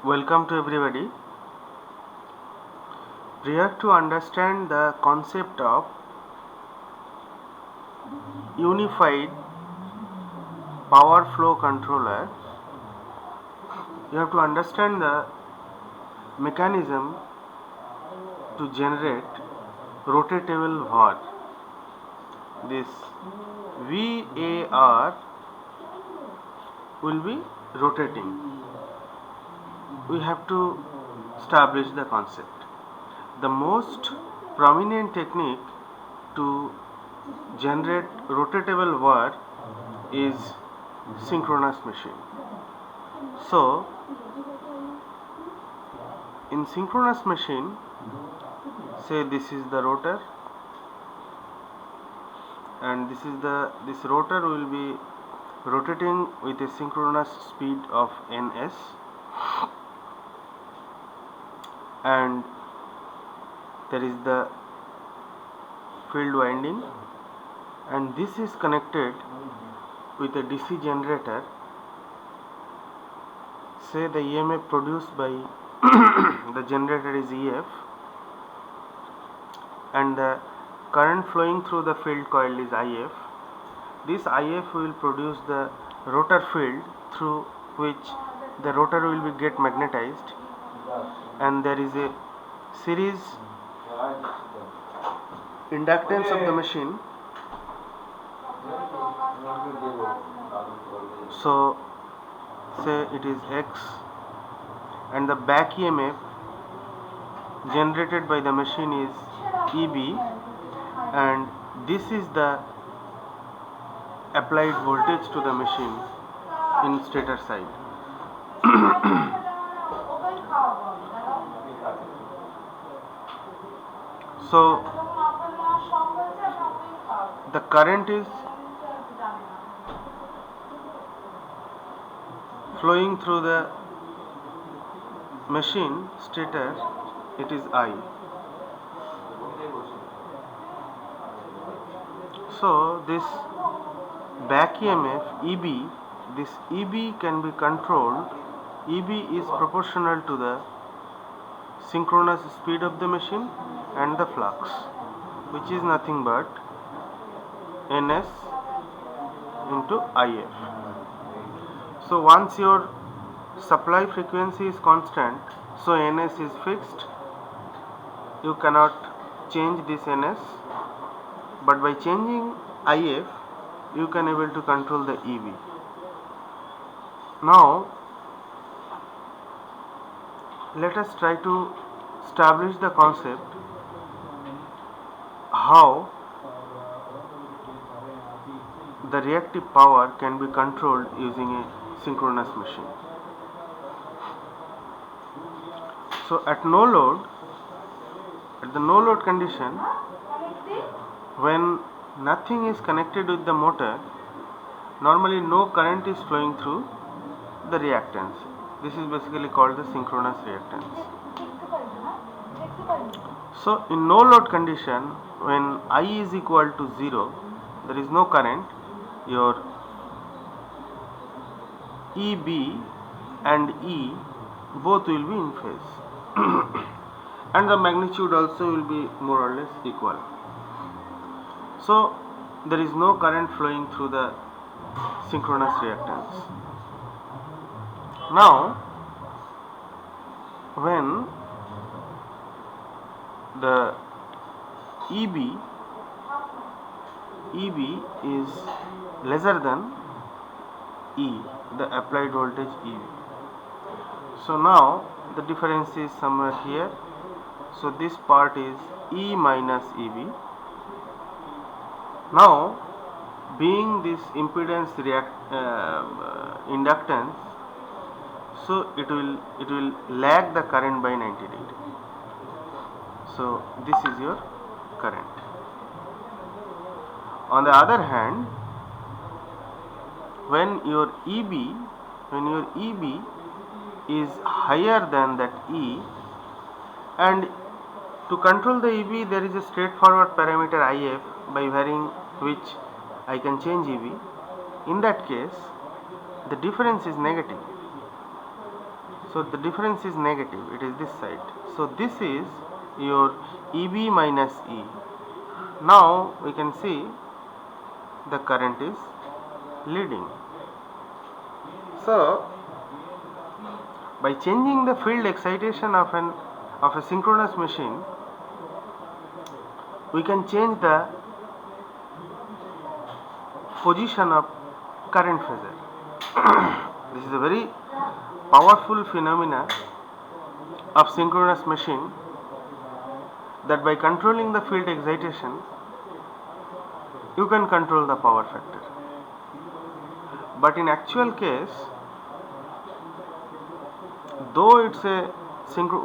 Welcome to everybody. Prior to understand the concept of unified power flow controller, you have to understand the mechanism to generate rotatable VAR. This VAR will be rotating. We have to establish the concept. The most prominent technique to generate rotatable VAR is synchronous machine. So, in synchronous machine, say this is the rotor, and this rotor will be rotating with a synchronous speed of ns, and there is the field winding, and this is connected with a DC generator. Say the EMF produced by the generator is EF, and the current flowing through the field coil is IF. This IF will produce the rotor field through which the rotor will be get magnetized, and there is a series inductance of the machine. So say it is X, and the back EMF generated by the machine is EB, and this is the applied voltage to the machine in stator side. So the current is flowing through the machine stator, it is I. So this back EMF EB, this EB can be controlled. EB is proportional to the synchronous speed of the machine and the flux, which is nothing but ns into IF. So once your supply frequency is constant, so ns is fixed, you cannot change this ns, but by changing IF you can able to control the EB. Now let us try to establish the concept how the reactive power can be controlled using a synchronous machine. So at the no load condition, when nothing is connected with the motor, normally no current is flowing through the reactance. This is basically called the synchronous reactance. So in no load condition, when I is equal to 0, there is no current, your EB and E both will be in phase and the magnitude also will be more or less equal. So there is no current flowing through the synchronous reactance. Now when the EB is lesser than E, the applied voltage EB. So now the difference is somewhere here. So this part is E minus EB. Now being this impedance inductance, so it will lag the current by 90 degree. So this is your current. On the other hand, when your EB is higher than that E, and to control the EB there is a straightforward parameter IF by varying which I can change EB. In that case the difference is negative. So the difference is negative, it is this side. So this is your EB minus E. Now we can see the current is leading. So by changing the field excitation of a synchronous machine, we can change the position of current phasor. This is a very powerful phenomena of synchronous machine, that by controlling the field excitation you can control the power factor. But in actual case, though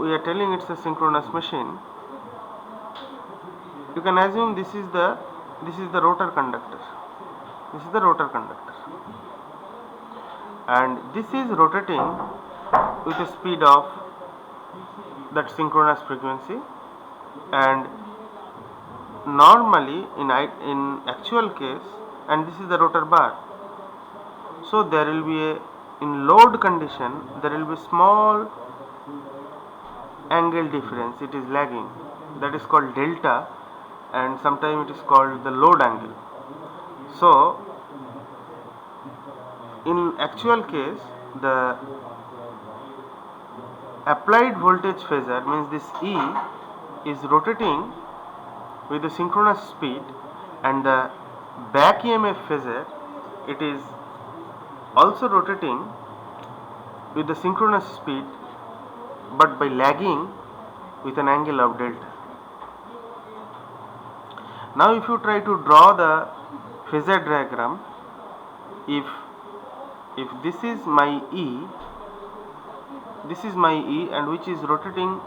we are telling it's a synchronous machine, you can assume this is the rotor conductor. This is the rotor conductor, and this is rotating with a speed of that synchronous frequency. And normally in actual case, and this is the rotor bar, so there will be in load condition there will be small angle difference, it is lagging, that is called delta, and sometimes it is called the load angle. So in actual case, the applied voltage phasor means this E is rotating with the synchronous speed, and the back EMF phasor, it is also rotating with the synchronous speed but by lagging with an angle of delta. Now if you try to draw the phasor diagram, if this is my E, and which is rotating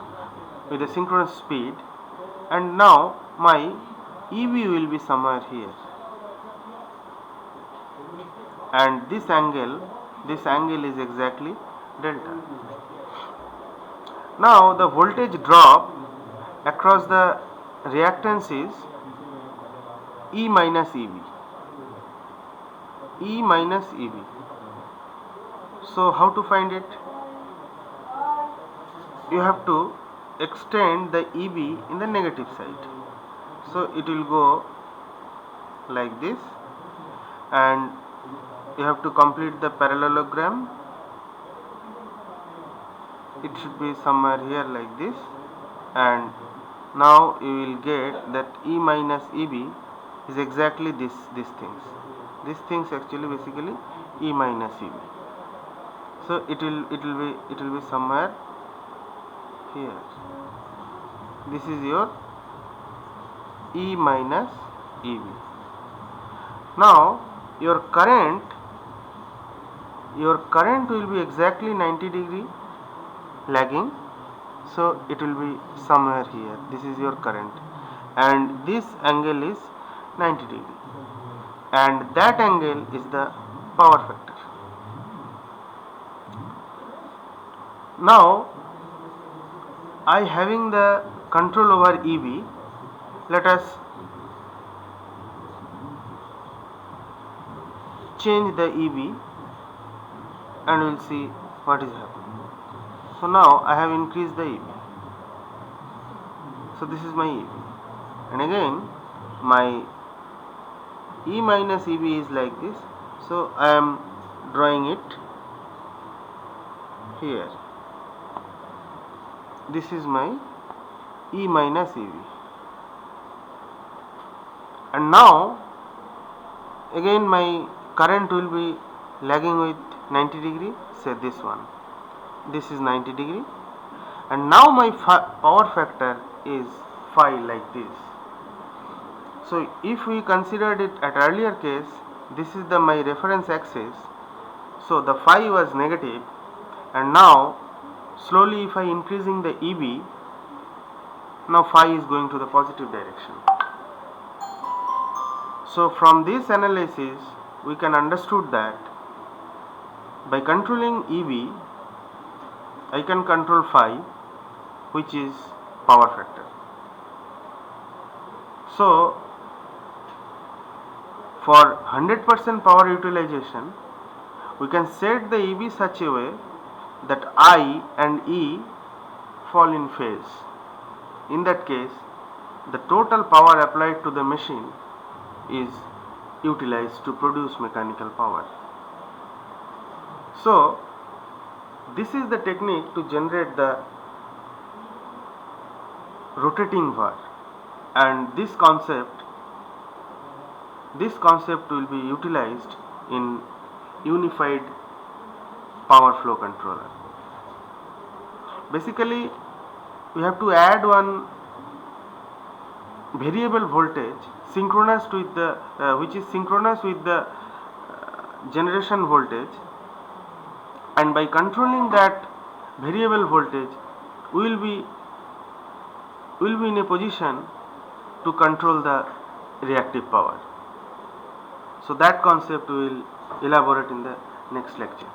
with a synchronous speed, and now my EB will be somewhere here, and this angle is exactly delta. Now the voltage drop across the reactance is E minus EB. So how to find it? You have to extend the EB in the negative side. So it will go like this, and you have to complete the parallelogram. It should be somewhere here like this, and now you will get that E minus EB is exactly these things. These things actually basically E minus EB. So it will be somewhere here. This is your E minus EB. Now your current will be exactly 90 degree lagging, so it will be somewhere here. This is your current, and this angle is 90 degree, and that angle is the power factor. Now I having the control over EB, let us change the EB and we will see what is happening. So now I have increased the EB. So this is my EB, and again my E minus EB is like this. So I am drawing it here. This is my E minus EB, and now again my current will be lagging with 90 degree, say this one. This is 90 degree, and now my power factor is phi like this. So if we considered it at earlier case, this is my reference axis, so the phi was negative, and now slowly if I increasing the EB, now phi is going to the positive direction. So from this analysis we can understood that by controlling EB I can control phi, which is power factor. So for 100% power utilization we can set the EB such a way that I and E fall in phase. In that case, the total power applied to the machine is utilized to produce mechanical power. So, this is the technique to generate the rotating var, and this concept will be utilized in unified power flow controller. Basically, we have to add one variable voltage synchronous with the which is synchronous with the generation voltage, and by controlling that variable voltage we will be in a position to control the reactive power. So that concept we will elaborate in the next lecture.